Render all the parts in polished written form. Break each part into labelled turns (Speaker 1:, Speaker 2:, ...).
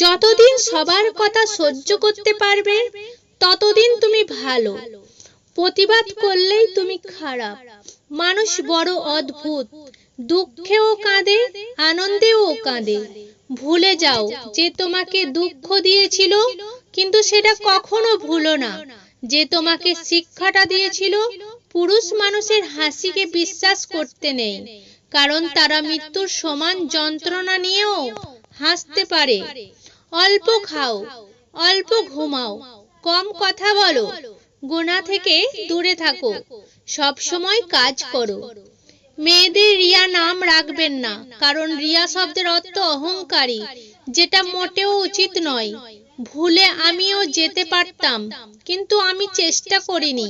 Speaker 1: যতদিন সবার কথা সহ্য করতে পারবে ততদিন তুমি ভালো। প্রতিবাদ করলেই তুমি খারাপ। মানুষ বড় অদ্ভুত, দুঃখেও কাঁদে, আনন্দেও কাঁদে। ভুলে যাও যে তোমাকে দুঃখ দিয়েছিল, কিন্তু সেটা কখনো ভুলো না যে তোমাকে শিক্ষাটা দিয়েছিল পুরুষ মানুষের হাসিকে বিশ্বাস করতে নেই, কারণ তারা মৃত্যুর সমান যন্ত্রণা নিয়েও হাসতে পারে। অল্প খাও, অল্প ঘুমাও, কম কথা বলো, গুনাহ থেকে দূরে থাকো, সব সময় কাজ করো। মেয়েদের রিয়া নাম রাখবেন না, কারণ রিয়া শব্দের অর্থ অহংকারী, যেটা মোটেও উচিত নয়। ভুলে আমিও যেতে পারতাম, কিন্তু আমি চেষ্টা করিনি,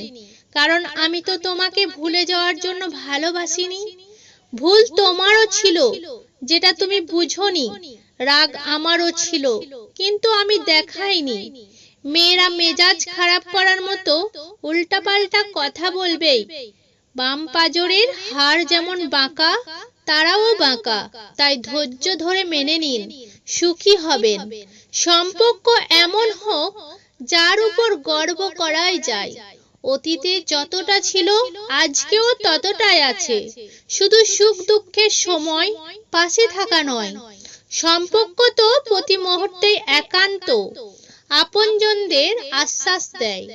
Speaker 1: কারণ আমি তো তোমাকে ভুলে যাওয়ার জন্য ভালোবাসিনি। ভুল তোমারও ছিল, যেটা তুমি বুঝোনি। রাগ আমারও ছিল, কিন্তু আমি দেখাইনি। মেয়েরা মেজাজ খারাপ করার মতো উল্টাপাল্টা কথা বলবেই। বাম পাজরের হাড় যেমন বাঁকা, তারাও বাঁকা, তাই ধৈর্য ধরে মেনে নিন, সুখী হবেন। সম্পর্ক এমন হোক যার উপর গর্ব করাই যায়। অতীতে যতটা ছিল আজকেও ততটাই আছে, শুধু সুখ দুঃখের সময় পাশে থাকা নয়। সম্পর্ক তো প্রতি মুহূর্তে একান্ত, আপনজনদের আশ্বাস দেয়।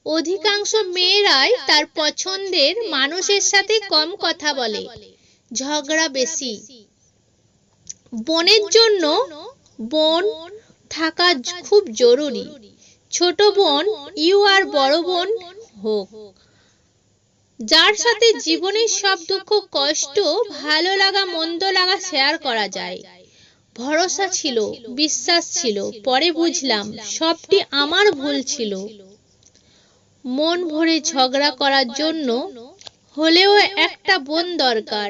Speaker 1: অধিকাংশ মেয়েরাই তার পছন্দের মানুষের সাথে কম কথা বলে, ঝগড়া বেশি। বোনের জন্য বোন থাকা খুব জরুরি। ছোট বোন ইউ আর বড় বোন হোক, যার সাথে জীবনের সব দুঃখ কষ্ট, ভালো লাগা মন্দ লাগা শেয়ার করা যায়। ভরসা ছিল, বিশ্বাস ছিল, পরে বুঝলাম সবটি আমার ভুল ছিল। মন ভরে ঝগড়া করার জন্য হলেও একটা বোন দরকার।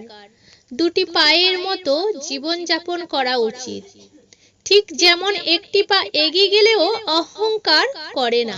Speaker 1: দুটি পায়ের মতো জীবন যাপন করা উচিত, ঠিক যেমন একটি পা এগিয়ে গেলেও অহংকার করে না।